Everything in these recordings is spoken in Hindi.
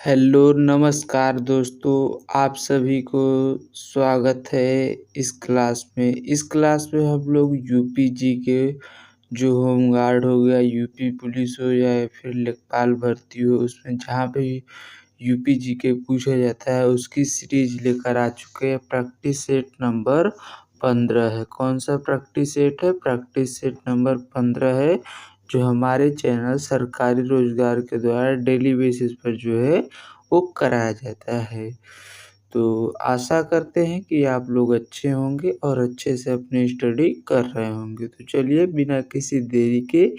हेलो, नमस्कार दोस्तों, आप सभी को स्वागत है इस क्लास में। इस क्लास में हम लोग यूपी जीके जो होमगार्ड हो गया, यूपी पुलिस हो या फिर लेखपाल भर्ती हो, उसमें जहाँ पे यूपी जीके पूछा जाता है उसकी सीरीज लेकर आ चुके हैं। प्रैक्टिस सेट नंबर 15 है। कौन सा प्रैक्टिस सेट है? प्रैक्टिस सेट नंबर 15 है, जो हमारे चैनल सरकारी रोजगार के द्वारा डेली बेसिस पर जो है वो कराया जाता है। तो आशा करते हैं कि आप लोग अच्छे होंगे और अच्छे से अपनी स्टडी कर रहे होंगे। तो चलिए बिना किसी देरी के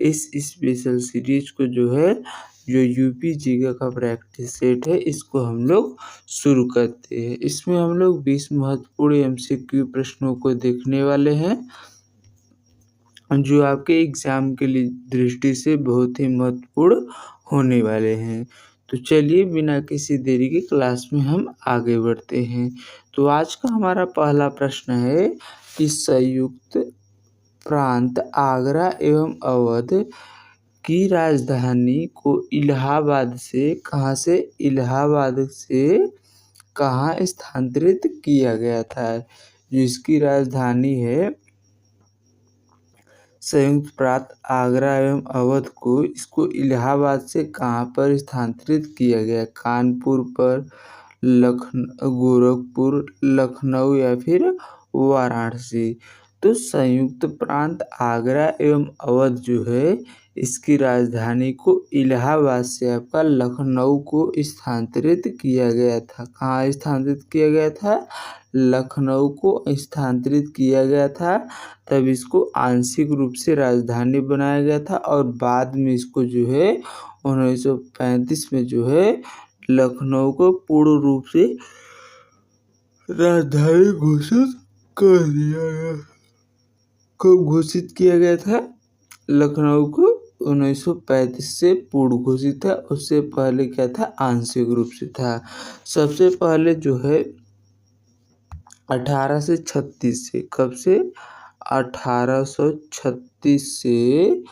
इस स्पेशल सीरीज को जो है, जो यूपी जीके का प्रैक्टिस सेट है, इसको हम लोग शुरू करते हैं। इसमें हम लोग 20 महत्वपूर्ण एमसीक्यू प्रश्नों को देखने वाले हैं, जो आपके एग्जाम के लिए दृष्टि से बहुत ही महत्वपूर्ण होने वाले हैं। तो चलिए बिना किसी देरी के क्लास में हम आगे बढ़ते हैं। तो आज का हमारा पहला प्रश्न है कि संयुक्त प्रांत आगरा एवं अवध की राजधानी को इलाहाबाद से कहाँ स्थानांतरित किया गया था। जो इसकी राजधानी है संयुक्त प्रांत आगरा एवं अवध को, इसको इलाहाबाद से कहाँ पर स्थानांतरित किया गया? कानपुर पर, गोरखपुर, लखनऊ या फिर वाराणसी। तो संयुक्त प्रांत आगरा एवं अवध जो है, इसकी राजधानी को इलाहाबाद से आपका लखनऊ को स्थानांतरित किया गया था। कहाँ स्थानांतरित किया गया था? लखनऊ को स्थानांतरित किया गया था। तब इसको आंशिक रूप से राजधानी बनाया गया था और बाद में इसको जो है 1935 में जो है लखनऊ को पूर्ण रूप से राजधानी घोषित कर दिया गया। कब घोषित किया गया था? लखनऊ को 1935 से पूर्ण घोषित था। उससे पहले क्या था? आंशिक रूप से था। सबसे पहले जो है 1836 से, कब से? 1836 से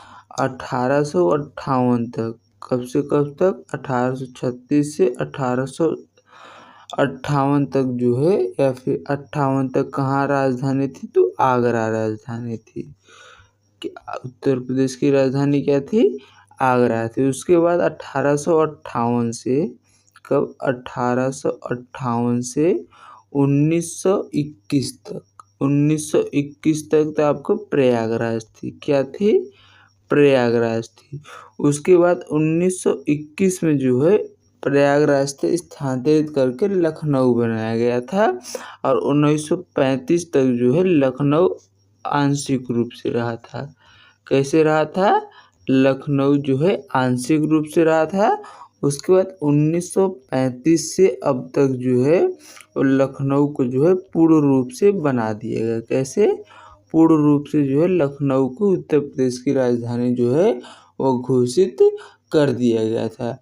1858 तक। कब से कब तक? 1836 से 1858 तक जो है, या फिर 58 तक कहाँ राजधानी थी? तो आगरा राजधानी थी। उत्तर प्रदेश की राजधानी क्या थी? आगरा थी। उसके बाद 1858 से, कब? 1858 से 1921 तक। 1921 तक तो आपको प्रयागराज थी। क्या थी? प्रयागराज थी। उसके बाद 1921 में जो है प्रयागराज से स्थानांतरित करके लखनऊ बनाया गया था और 1935 तक जो है लखनऊ आंशिक रूप से रहा था। कैसे रहा था? लखनऊ जो है आंशिक रूप से रहा था। उसके बाद 1935 से अब तक जो है लखनऊ को जो है पूर्ण रूप से बना दिया गया। कैसे? पूर्ण रूप से जो है लखनऊ को उत्तर प्रदेश की राजधानी जो है वो घोषित कर दिया गया था।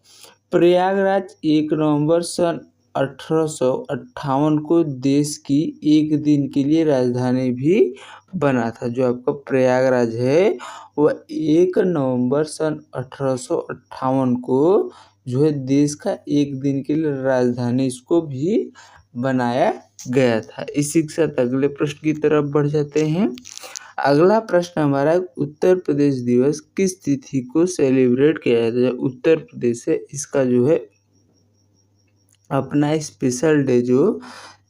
प्रयागराज 1 नवंबर सन 1858 को देश की एक दिन के लिए राजधानी भी बना था। जो आपका प्रयागराज है वह 1 नवंबर सन 1858 को जो है देश का एक दिन के लिए राजधानी इसको भी बनाया गया था। इसी के साथ अगले प्रश्न की तरफ बढ़ जाते हैं। अगला प्रश्न हमारा, उत्तर प्रदेश दिवस किस तिथि को सेलिब्रेट किया जाता है? उत्तर प्रदेश है, इसका जो है अपना स्पेशल डे जो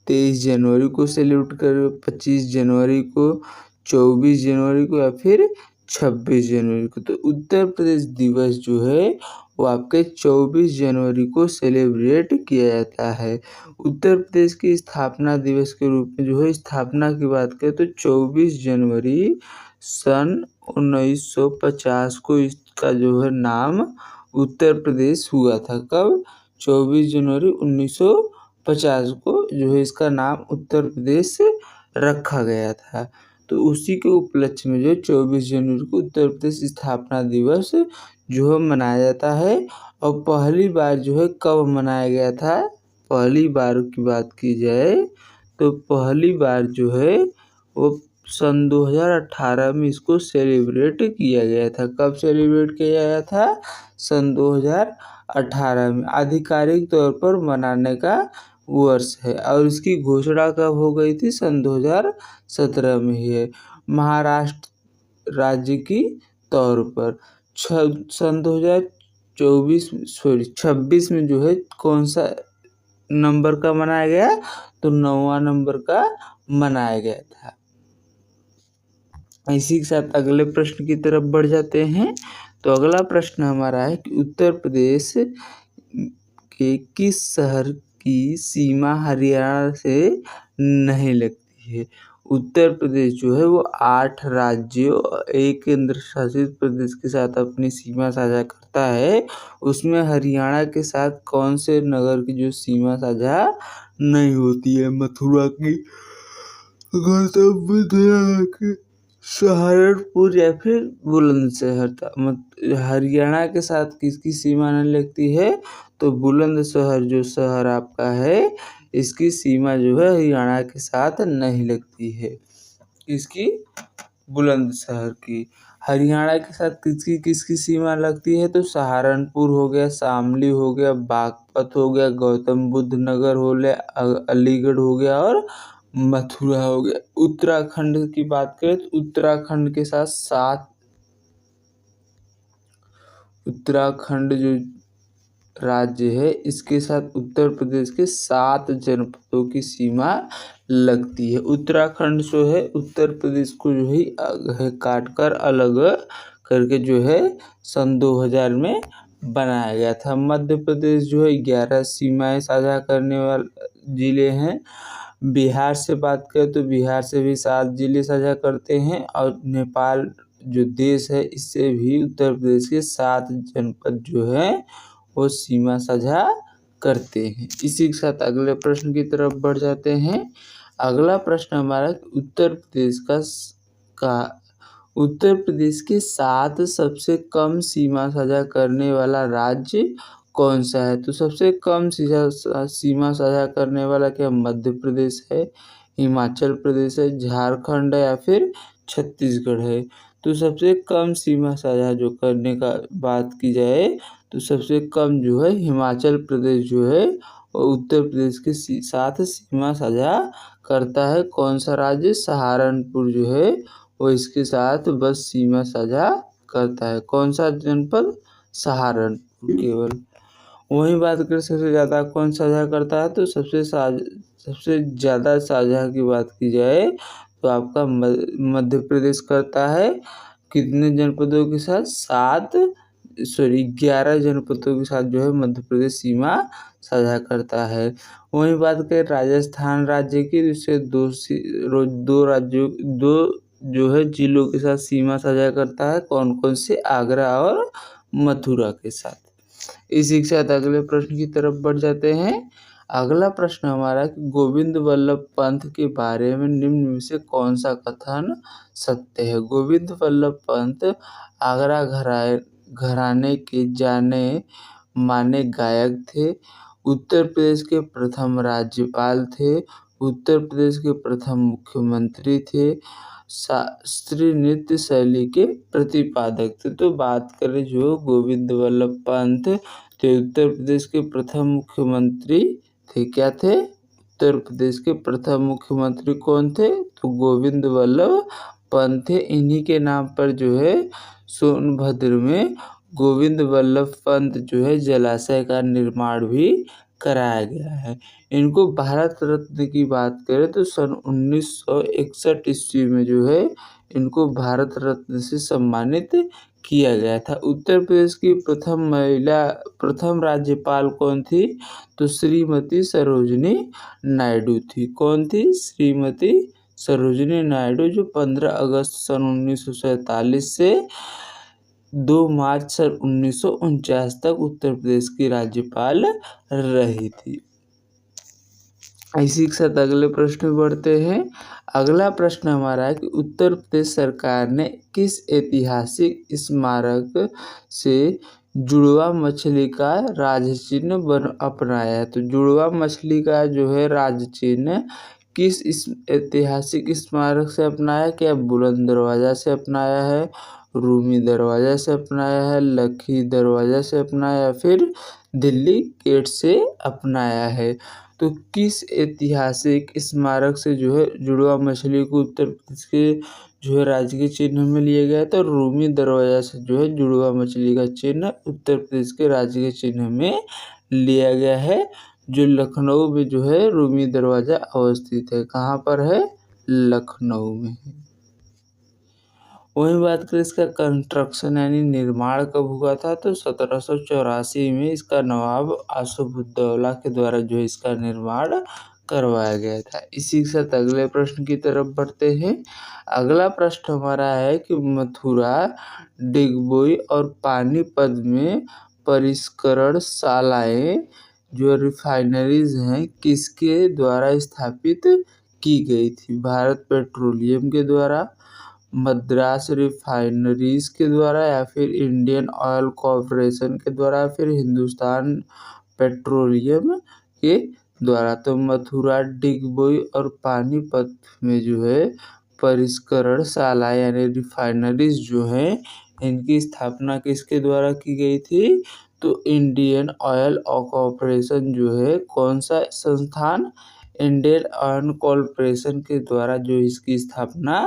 23 जनवरी को सेलिब्रेट कर, 25 जनवरी को, 24 जनवरी को या फिर 26 जनवरी को। तो उत्तर प्रदेश दिवस जो है वो आपके 24 जनवरी को सेलिब्रेट किया जाता है। उत्तर प्रदेश की स्थापना दिवस के रूप में जो है, स्थापना की बात करें तो 24 जनवरी सन 1950 को इसका जो है नाम उत्तर प्रदेश हुआ था। कब? 24 जनवरी 1950 को जो है इसका नाम उत्तर प्रदेश रखा गया था। तो उसी के उपलक्ष्य में जो 24 जनवरी को उत्तर प्रदेश स्थापना दिवस जो है मनाया जाता है। और पहली बार जो है कब मनाया गया था? पहली बार की बात की जाए तो पहली बार जो है वो सन 2018 में इसको सेलिब्रेट किया गया था। कब सेलिब्रेट किया गया था? सन 2018 18 में आधिकारिक तौर पर मनाने का वर्ष है। और इसकी घोषणा कब हो गई थी? सन 2017 में ही है। महाराष्ट्र राज्य की तौर पर सन 2026 में जो है कौन सा नंबर का मनाया गया? तो 9वां नंबर का मनाया गया था। इसी के साथ अगले प्रश्न की तरफ बढ़ जाते हैं। तो अगला प्रश्न हमारा है कि उत्तर प्रदेश के किस शहर की सीमा हरियाणा से नहीं लगती है? उत्तर प्रदेश जो है वो 8 राज्यों एक केंद्र शासित प्रदेश के साथ अपनी सीमा साझा करता है। उसमें हरियाणा के साथ कौन से नगर की जो सीमा साझा नहीं होती है? मथुरा की, गौतम बुद्ध नगर की, सहारनपुर या फिर बुलंदशहर। हरियाणा के साथ किसकी सीमा नहीं लगती है? तो बुलंदशहर जो शहर आपका है इसकी सीमा जो है हरियाणा के साथ नहीं लगती है। इसकी बुलंदशहर की। हरियाणा के साथ किसकी किसकी सीमा लगती है? तो सहारनपुर हो गया, शामली हो गया, बागपत हो गया, गौतम बुद्ध नगर हो गया, अलीगढ़ हो गया और मथुरा हो गया। उत्तराखंड की बात करें तो उत्तराखंड के साथ 7 उत्तराखंड जो राज्य है इसके साथ उत्तर प्रदेश के 7 जनपदों की सीमा लगती है। उत्तराखंड जो है उत्तर प्रदेश को जो है काट कर अलग करके जो है सन 2000 में बनाया गया था। मध्य प्रदेश जो है 11 सीमाएं साझा करने वाले जिले हैं। बिहार से बात करें तो बिहार से भी 7 जिले साझा करते हैं और नेपाल जो देश है इससे भी उत्तर प्रदेश के 7 जनपद जो है वो सीमा साझा करते हैं। इसी के साथ अगले प्रश्न की तरफ बढ़ जाते हैं। अगला प्रश्न हमारा उत्तर प्रदेश के 7 सबसे कम सीमा साझा करने वाला राज्य कौन सा है? तो सबसे कम सीमा साझा करने वाला क्या मध्य प्रदेश है, हिमाचल प्रदेश है, झारखंड है या फिर छत्तीसगढ़ है? तो सबसे कम सीमा साझा जो करने का बात की जाए तो सबसे कम जो है हिमाचल प्रदेश जो है और उत्तर प्रदेश के साथ सीमा साझा करता है। कौन सा राज्य? सहारनपुर जो है वो इसके साथ बस सीमा साझा करता है। कौन सा जनपद? सहारनपुर केवल। वहीं बात करें सबसे ज़्यादा कौन साझा करता है तो सबसे ज़्यादा साझा की बात की जाए तो आपका मध्य प्रदेश करता है। कितने जनपदों के साथ? 11 जनपदों के साथ जो है मध्य प्रदेश सीमा साझा करता है। वहीं बात करें राजस्थान राज्य की, जिससे दो जो है जिलों के साथ सीमा साझा करता है। कौन कौन से? आगरा और मथुरा के साथ। इसी के साथ अगले प्रश्न की तरफ बढ़ जाते हैं। अगला प्रश्न हमारा कि गोविंद वल्लभ पंत के बारे में निम्न में से कौन सा कथन सत्य है? गोविंद वल्लभ पंत आगरा घराने के जाने माने गायक थे। उत्तर प्रदेश के प्रथम राज्यपाल थे। उत्तर प्रदेश के प्रथम मुख्यमंत्री थे। शास्त्रीय नृत्य शैली के प्रतिपादक थे। तो बात करें जो गोविंद वल्लभ पंत तो उत्तर प्रदेश के प्रथम मुख्यमंत्री थे। क्या थे? उत्तर प्रदेश के प्रथम मुख्यमंत्री कौन थे? तो गोविंद वल्लभ पंत थे। इन्हीं के नाम पर जो है सोनभद्र में गोविंद वल्लभ पंत जो है जलाशय का निर्माण भी कराया गया है। इनको भारत रत्न की बात करें तो सन 1961 ईस्वी में जो है इनको भारत रत्न से सम्मानित किया गया था। उत्तर प्रदेश की प्रथम राज्यपाल कौन थी? तो श्रीमती सरोजिनी नायडू थी। कौन थी? श्रीमती सरोजिनी नायडू, जो 15 अगस्त सन 1947 से 2 मार्च सन 1949 तक उत्तर प्रदेश की राज्यपाल रही थी। इसी के साथ अगले प्रश्न में बढ़ते हैं। अगला प्रश्न हमारा है कि उत्तर प्रदेश सरकार ने किस ऐतिहासिक स्मारक से जुड़वा मछली का राज्य चिन्ह अपनाया है? तो जुड़वा मछली का जो है राज्य चिन्ह किस ऐतिहासिक स्मारक से अपनाया? क्या बुलंद दरवाजा से अपनाया है, रूमी दरवाजा से अपनाया है, लखी दरवाजा से अपनाया, फिर दिल्ली गेट से अपनाया है। तो किस ऐतिहासिक स्मारक से जो है जुड़वा मछली को उत्तर प्रदेश के जो है राजकीय चिन्ह में लिया गया है? तो रूमी दरवाजा से जो है जुड़वा मछली का चिन्ह उत्तर प्रदेश के राजकीय चिन्ह में लिया गया है, जो लखनऊ में जो है रूमी दरवाजा अवस्थित है। कहाँ पर है? लखनऊ में है। वही बात करें इसका कंस्ट्रक्शन यानी निर्माण कब हुआ था? तो 1784 में इसका नवाब आसफउद्दौला के द्वारा जो है इसका निर्माण करवाया गया था। इसी के साथ अगले प्रश्न की तरफ बढ़ते हैं। अगला प्रश्न हमारा है कि मथुरा, डिगबोई और पानीपत में परिष्करण शालाएं जो रिफाइनरीज हैं किसके द्वारा स्थापित की गई थी? भारत पेट्रोलियम के द्वारा, मद्रास रिफाइनरीज के द्वारा, या फिर इंडियन ऑयल कॉरपोरेशन के द्वारा, या फिर हिंदुस्तान पेट्रोलियम के द्वारा। तो मथुरा, डिगबोई और पानीपत में जो है परिष्करण शाला यानी रिफाइनरीज जो है इनकी स्थापना किसके द्वारा की गई थी? तो इंडियन ऑयल कॉरपोरेशन जो है कौन सा संस्थान? इंडियन ऑयल कॉरपोरेशन के द्वारा जो इसकी स्थापना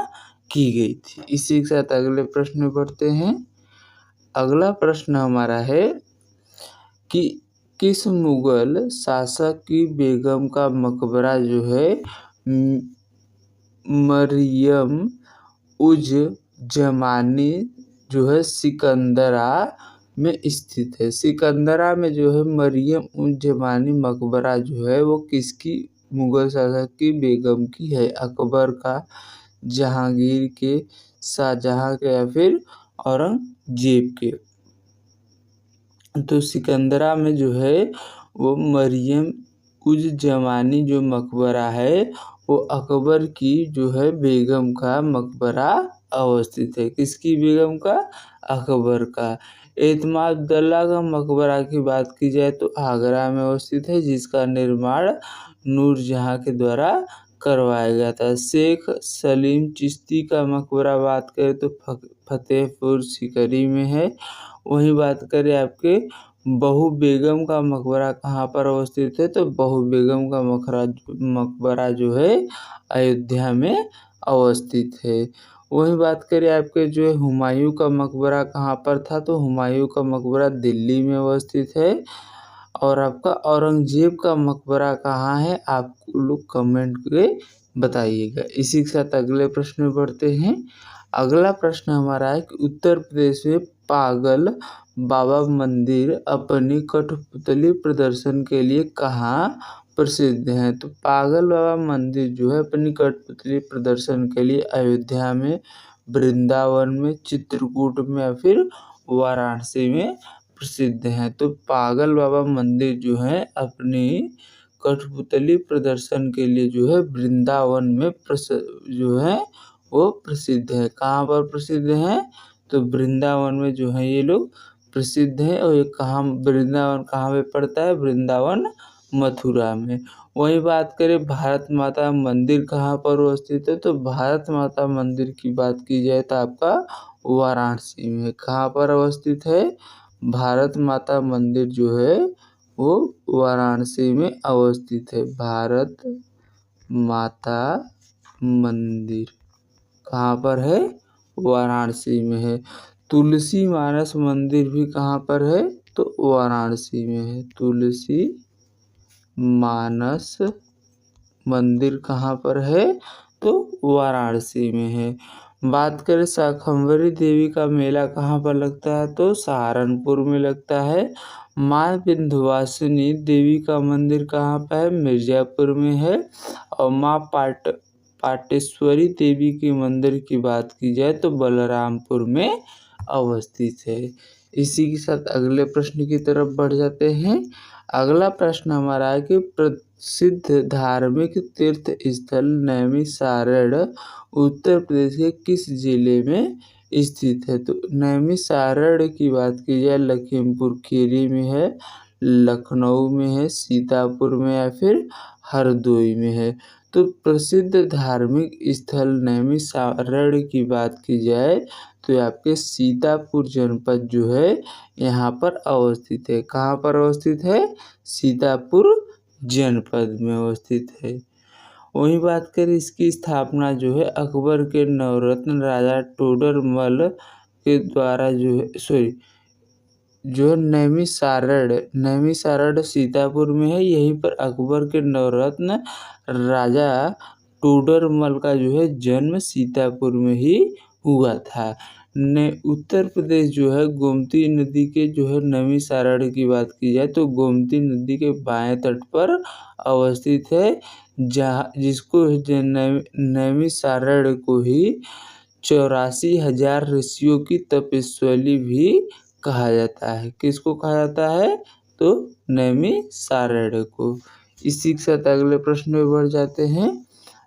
की गई थी। इसी के साथ अगले प्रश्न में बढ़ते हैं। अगला प्रश्न हमारा है कि किस मुगल शासक की बेगम का मकबरा जो है मरियम उज जमानी जो है सिकंदरा में स्थित है? सिकंदरा में जो है मरियम उज जमानी मकबरा जो है वो किसकी मुगल शासक की बेगम की है? अकबर का, जहांगीर के, शाहजहां के, या फिर औरंगजेब के? तो सिकंदरा में जो है वो मरियम उज जमानी जो मकबरा है वो अकबर की जो है बेगम का मकबरा अवस्थित है। किसकी बेगम का? अकबर का। एतमादुल्ला का मकबरा की बात की जाए तो आगरा में अवस्थित है, जिसका निर्माण नूरजहां के द्वारा करवाया गया था। शेख सलीम चिश्ती का मकबरा बात करें तो फतेहपुर सीकरी में है। वही बात करें आपके बहू बेगम का मकबरा कहाँ पर अवस्थित है? तो बहू बेगम का मकबरा जो है अयोध्या में अवस्थित है। वही बात करें आपके जो है हुमायूं का मकबरा कहाँ पर था? तो हुमायूं का मकबरा दिल्ली में अवस्थित है। और आपका औरंगजेब का मकबरा कहाँ है? आप लोग कमेंट के बताइएगा। इसी के साथ अगले प्रश्न में बढ़ते हैं। अगला प्रश्न हमारा है कि उत्तर प्रदेश में पागल बाबा मंदिर अपनी कठपुतली प्रदर्शन के लिए कहाँ प्रसिद्ध है? तो पागल बाबा मंदिर जो है अपनी कठपुतली प्रदर्शन के लिए अयोध्या में, वृंदावन में, चित्रकूट में, या फिर वाराणसी में प्रसिद्ध हैं। तो पागल बाबा मंदिर जो है अपनी कठपुतली प्रदर्शन के लिए जो है वृंदावन में जो है वो प्रसिद्ध है। कहाँ पर प्रसिद्ध है? तो वृंदावन में जो है ये लोग प्रसिद्ध है। और ये कहाँ वृंदावन कहाँ पे पड़ता है? वृंदावन मथुरा में। वही बात करें भारत माता मंदिर कहाँ पर अवस्थित है? तो भारत माता मंदिर की बात की जाए तो आपका वाराणसी में। कहाँ पर अवस्थित है? भारत माता मंदिर जो है वो वाराणसी में अवस्थित है। भारत माता मंदिर कहाँ पर है? वाराणसी में है। तुलसी मानस मंदिर भी कहाँ पर है? तो वाराणसी में है। तुलसी मानस मंदिर कहाँ पर है? तो वाराणसी में है। बात करें शाकंभरी देवी का मेला कहाँ पर लगता है? तो सहारनपुर में लगता है। माँ विंध्यवासिनी देवी का मंदिर कहाँ पर है? मिर्जापुर में है। और माँ पाटेश्वरी देवी के मंदिर की बात की जाए तो बलरामपुर में अवस्थित है। इसी के साथ अगले प्रश्न की तरफ बढ़ जाते हैं। अगला प्रश्न हमारा है कि प्रसिद्ध धार्मिक तीर्थ स्थल नैमिषारण्य उत्तर प्रदेश के किस जिले में स्थित है? तो नैमिषारण्य की बात की जाए लखीमपुर खीरी में है, लखनऊ में है, सीतापुर में, या फिर हरदोई में है। तो प्रसिद्ध धार्मिक स्थल नैमिषारण्य की बात की जाए तो ये आपके सीतापुर जनपद जो है यहाँ पर अवस्थित है। कहाँ पर अवस्थित है? सीतापुर जनपद में अवस्थित है। वहीं बात करें इसकी स्थापना जो है अकबर के नवरत्न राजा टोडरमल के द्वारा जो है नैमिषारण्य सीतापुर में है। यहीं पर अकबर के नवरत्न राजा टोडरमल का जो है जन्म सीतापुर में ही हुआ था। उत्तर प्रदेश जो है गोमती नदी के जो है नैमिषारण्य की बात की जाए तो गोमती नदी के बाएं तट पर अवस्थित है, जहाँ जिसको नैमिषारण्य को ही 84,000 ऋषियों की तपस्वी भी कहा जाता है। किसको कहा जाता है? तो नैमिषारण्य को। इसी के साथ अगले प्रश्न में बढ़ जाते हैं।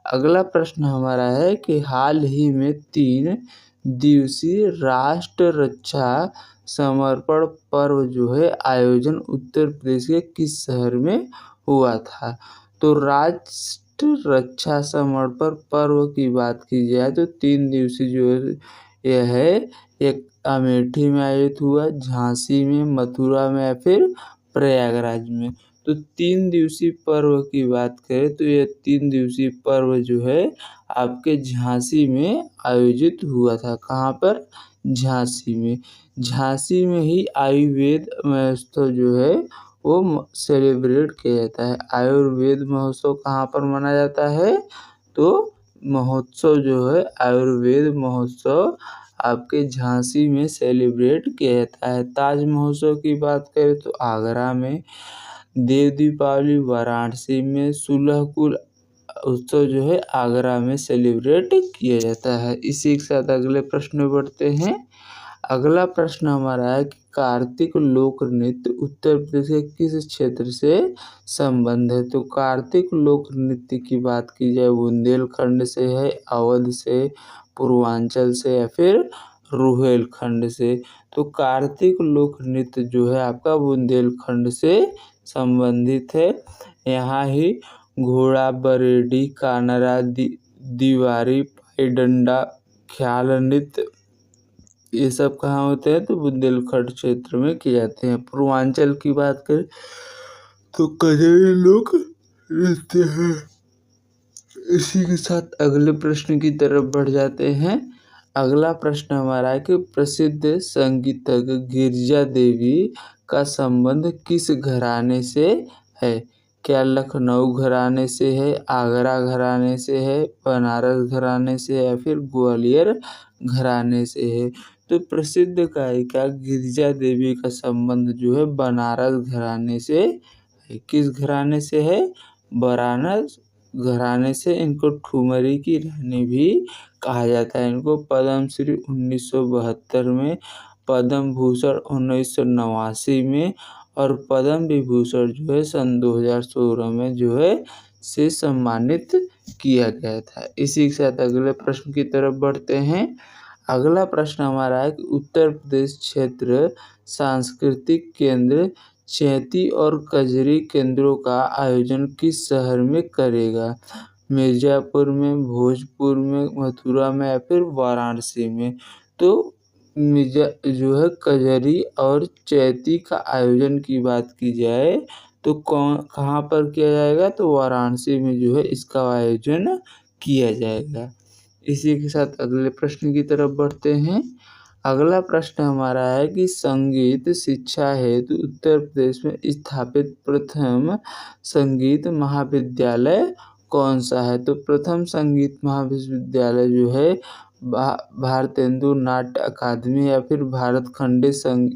अगला प्रश्न हमारा है कि हाल ही में 3 दिवसीय राष्ट्र रक्षा समर्पण पर्व जो है आयोजन उत्तर प्रदेश के किस शहर में हुआ था? तो राष्ट्र रक्षा समर्पण पर्व की बात की जाए तो 3 दिवसीय जो यह है एक अमेठी में आयोजित हुआ, झांसी में, मथुरा में या फिर प्रयागराज में। तो 3 दिवसीय पर्व की बात करें तो यह 3 दिवसीय पर्व जो है आपके झांसी में आयोजित हुआ था। कहाँ पर? झांसी में। झांसी में ही आयुर्वेद महोत्सव जो है वो सेलिब्रेट किया जाता है। आयुर्वेद महोत्सव कहाँ पर मनाया जाता है? तो महोत्सव जो है आयुर्वेद महोत्सव आपके झांसी में सेलिब्रेट किया जाता है। ताज महोत्सव की बात करें तो आगरा में, देव दीपावली वाराणसी में, सुलहकुल उत्सव जो है आगरा में सेलिब्रेट किया जाता है। इसी के साथ अगले प्रश्न में बढ़ते हैं। अगला प्रश्न हमारा है कि कार्तिक लोक नृत्य उत्तर प्रदेश के किस क्षेत्र से संबंध है? तो कार्तिक लोक नृत्य की बात की जाए बुंदेलखंड से है, अवध से, पूर्वांचल से या फिर रुहेलखंड से। तो कार्तिक लोक नृत्य जो है आपका बुंदेलखंड से संबंधित है। यहाँ ही घोड़ा, बरेडी, कानरा, दीवारी, पाईडंडा, ख्याल नृत्य ये सब कहाँ होते हैं? तो बुंदेलखंड क्षेत्र में किए जाते हैं। पूर्वांचल की बात करें तो कजरी लोक नृत्य है। इसी के साथ अगले प्रश्न की तरफ बढ़ जाते हैं। अगला प्रश्न हमारा है कि प्रसिद्ध संगीतज्ञ गिरिजा देवी का संबंध किस घराने से है? क्या लखनऊ घराने से है, आगरा घराने से है, बनारस घराने से या फिर ग्वालियर घराने से है? तो प्रसिद्ध गायिका गिरिजा देवी का संबंध जो है बनारस घराने से है। किस घराने से है? बनारस घराने से। इनको ठुमरी की रानी भी कहा जाता है। इनको पद्मश्री 1972 में, पद्म भूषण 1989 में और पद्म विभूषण जो है सन 2016 में जो है से सम्मानित किया गया था। इसी के साथ अगले प्रश्न की तरफ बढ़ते हैं। अगला प्रश्न हमारा है कि उत्तर प्रदेश क्षेत्र सांस्कृतिक केंद्र चैती और कजरी केंद्रों का आयोजन किस शहर में करेगा? मिर्जापुर में, भोजपुर में, मथुरा में या फिर वाराणसी में? तो मिर्जा जो है कजरी और चैती का आयोजन की बात की जाए तो कहाँ पर किया जाएगा? तो वाराणसी में जो है इसका आयोजन किया जाएगा। इसी के साथ अगले प्रश्न की तरफ बढ़ते हैं। अगला प्रश्न हमारा है कि संगीत शिक्षा हेतु उत्तर प्रदेश में स्थापित प्रथम संगीत महाविद्यालय कौन सा है? तो प्रथम संगीत महाविद्यालय जो है भारतेंदु नाट्य अकादमी या फिर भारत खंडे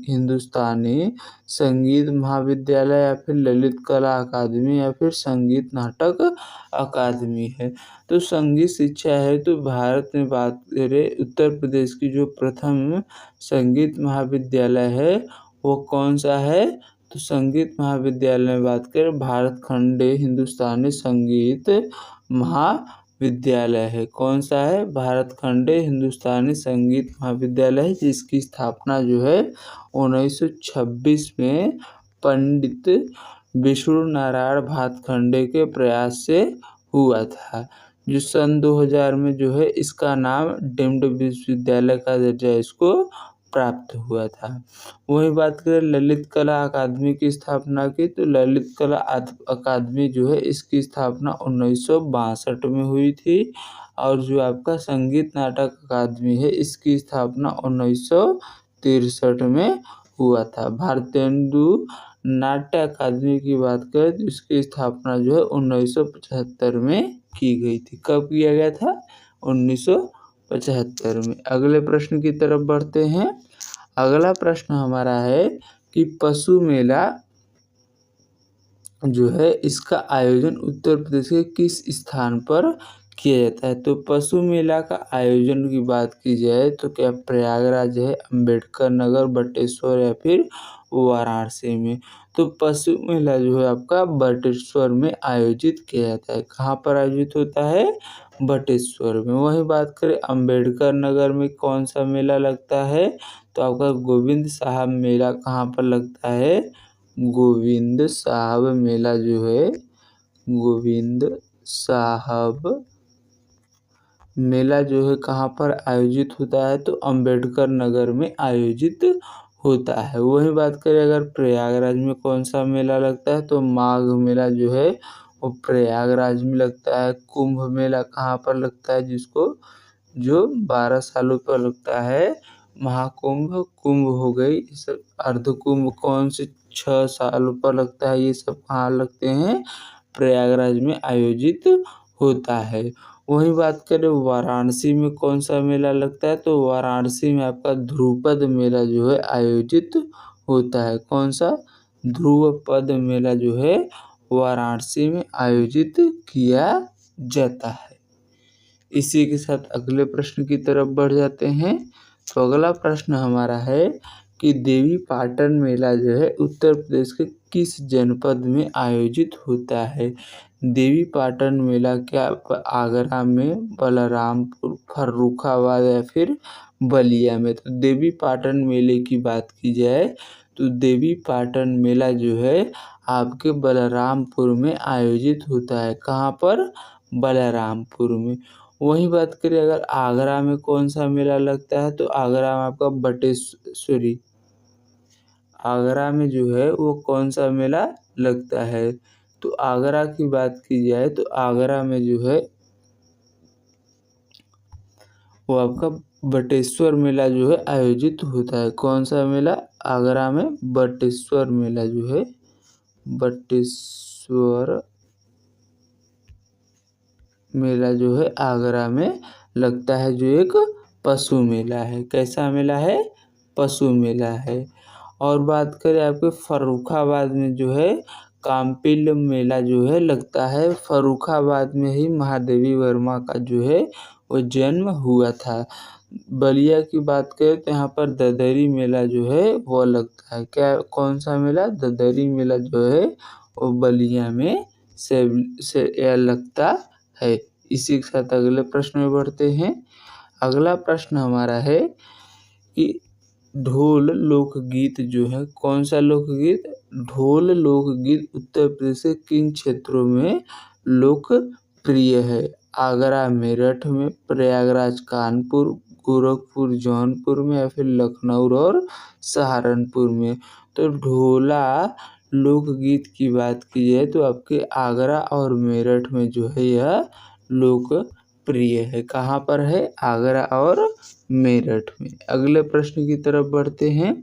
हिंदुस्तानी संगीत महाविद्यालय या फिर ललित कला अकादमी या फिर संगीत नाटक अकादमी है। तो संगीत शिक्षा है तो भारत में बात करें उत्तर प्रदेश की जो प्रथम संगीत महाविद्यालय है वो कौन सा है? तो संगीत महाविद्यालय में बात करें भारत खंडे हिंदुस्तानी संगीत महाविद्यालय है। कौन सा है? भारत खंडे हिंदुस्तानी संगीत महाविद्यालय है, जिसकी स्थापना जो है 1926 में पंडित विष्णु नारायण भातखंडे के प्रयास से हुआ था, जो सन 2000 में जो है इसका नाम डीम्ड विश्वविद्यालय का दर्जा इसको प्राप्त हुआ था। वहीं बात करें ललित कला अकादमी की स्थापना की, तो ललित कला अकादमी जो है इसकी स्थापना 1962 में हुई थी, और जो आपका संगीत नाटक अकादमी है इसकी स्थापना 1963 में हुआ था। भारतेंदु नाट्य अकादमी की बात करें तो इसकी स्थापना जो है 1975 में की गई थी। कब किया गया था? 1975 में। अगले प्रश्न की तरफ बढ़ते हैं। अगला प्रश्न हमारा है कि पशु मेला जो है इसका आयोजन उत्तर प्रदेश के किस स्थान पर किया जाता है? तो पशु मेला का आयोजन की बात की जाए तो क्या प्रयागराज है, अम्बेडकर नगर, बटेश्वर या फिर वाराणसी में? तो पशु मेला जो है आपका बटेश्वर में आयोजित किया जाता है। कहाँ पर आयोजित होता है? बटेश्वर में। वही बात करें अम्बेडकर नगर में कौन सा मेला लगता है? तो आपका गोविंद साहब मेला कहाँ पर लगता है? गोविंद साहब मेला जो है, गोविंद साहब मेला जो है कहाँ पर आयोजित होता है? तो अम्बेडकर नगर में आयोजित होता है। वही बात करें अगर प्रयागराज में कौन सा मेला लगता है? तो माघ मेला जो है वो प्रयागराज में लगता है। कुंभ मेला कहाँ पर लगता है? जो 12 सालों पर लगता है। महाकुंभ, कुंभ हो गई, अर्ध कुंभ कौन से 6 सालों पर लगता है, ये सब कहाँ लगते हैं? प्रयागराज में आयोजित होता है। वही बात करें वाराणसी में कौन सा मेला लगता है? तो वाराणसी में आपका ध्रुपद मेला जो है आयोजित होता है। कौन सा? ध्रुपद मेला जो है वाराणसी में आयोजित किया जाता है। इसी के साथ अगले प्रश्न की तरफ बढ़ जाते हैं। तो अगला प्रश्न हमारा है कि देवी पाटन मेला जो है उत्तर प्रदेश के किस जनपद में आयोजित होता है? देवी पाटन मेला क्या आगरा में, बलरामपुर, फर्रुखाबाद या फिर बलिया में? तो देवी पाटन मेले की बात की जाए तो देवी पाटन मेला जो है आपके बलरामपुर में आयोजित होता है। कहाँ पर? बलरामपुर में। वही बात करें अगर आगरा में कौन सा मेला लगता है? तो आगरा में आपका आगरा में जो है वो कौन सा मेला लगता है? तो आगरा की बात की जाए तो आगरा में जो है वो आपका बटेश्वर मेला जो है आयोजित होता है। कौन सा मेला? आगरा में बटेश्वर मेला जो है, बटेश्वर मेला जो है आगरा में लगता है, जो एक पशु मेला है। कैसा मेला है? पशु मेला है। और बात करें आपके फर्रुखाबाद में जो है काम्पिल मेला जो है लगता है। फर्रुखाबाद में ही महादेवी वर्मा का जो है वो जन्म हुआ था। बलिया की बात करें तो यहाँ पर ददरी मेला जो है वो लगता है। क्या कौन सा मेला? ददरी मेला जो है वो बलिया में से लगता है। इसी के साथ अगले प्रश्न में बढ़ते हैं। अगला प्रश्न हमारा है कि ढोल लोकगीत जो है, कौन सा लोकगीत? ढोल लोकगीत उत्तर प्रदेश के किन क्षेत्रों में लोकप्रिय है? आगरा मेरठ में, प्रयागराज कानपुर, गोरखपुर जौनपुर में या फिर लखनऊ और सहारनपुर में? तो ढोला लोकगीत की बात की जाए तो आपके आगरा और मेरठ में जो है यह लोकप्रिय है। कहाँ पर है? आगरा और मेरठ में। अगले प्रश्न की तरफ बढ़ते हैं।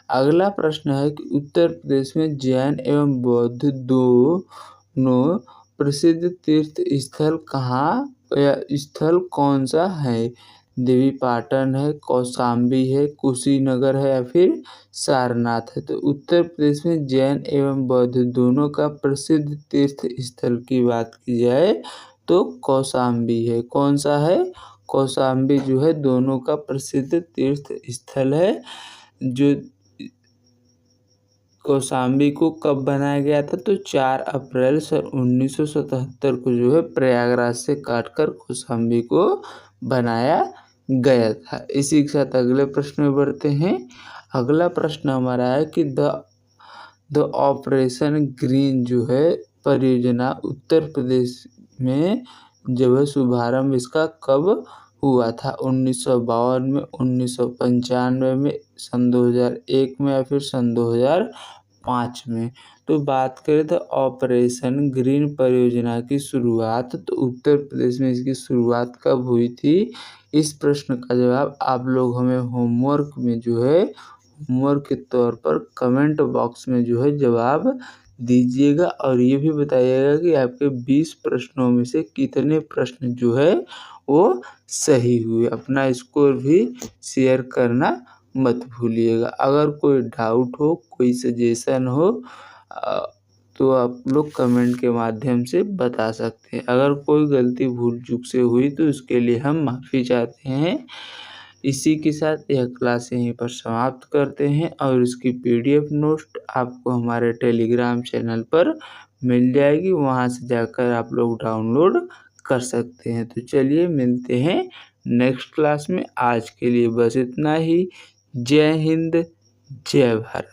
अगला प्रश्न है कि उत्तर प्रदेश में जैन एवं बौद्ध दोनों प्रसिद्ध तीर्थ स्थल कहाँ या स्थल कौन सा है? देवी पाटन है, कौशाम्बी है, कुशीनगर है या फिर सारनाथ है? तो उत्तर प्रदेश में जैन एवं बौद्ध दोनों का प्रसिद्ध तीर्थ स्थल की बात की जाए तो कौशाम्बी है। कौन सा है? कौशाम्बी जो है दोनों का प्रसिद्ध तीर्थ स्थल है। जो कौशाम्बी को कब बनाया गया था? तो 4 अप्रैल सन 1977 को जो है प्रयागराज से काटकर कौशाम्बी को बनाया गया था। इसी के साथ अगले प्रश्न में बढ़ते हैं। अगला प्रश्न हमारा है कि द ऑपरेशन ग्रीन जो है परियोजना उत्तर प्रदेश में जो है शुभारंभ इसका कब हुआ था? 1952 में, 1995 में, सन 2001 में या फिर सन 2005 में। तो बात करें तो ऑपरेशन ग्रीन परियोजना की शुरुआत तो उत्तर प्रदेश में इसकी शुरुआत कब हुई थी? इस प्रश्न का जवाब आप लोग हमें होमवर्क में जो है होमवर्क के तौर पर कमेंट बॉक्स में जो है जवाब दीजिएगा और ये भी बताइएगा कि आपके 20 प्रश्नों में से कितने प्रश्न जो है वो सही हुए। अपना स्कोर भी शेयर करना मत भूलिएगा। अगर कोई डाउट हो, कोई सजेशन हो तो आप लोग कमेंट के माध्यम से बता सकते हैं। अगर कोई गलती भूल चूक से हुई तो उसके लिए हम माफ़ी चाहते हैं। इसी के साथ यह क्लास यहीं पर समाप्त करते हैं और इसकी पीडीएफ नोट आपको हमारे टेलीग्राम चैनल पर मिल जाएगी, वहाँ से जाकर आप लोग डाउनलोड कर सकते हैं। तो चलिए मिलते हैं नेक्स्ट क्लास में। आज के लिए बस इतना ही। जय हिंद, जय भारत।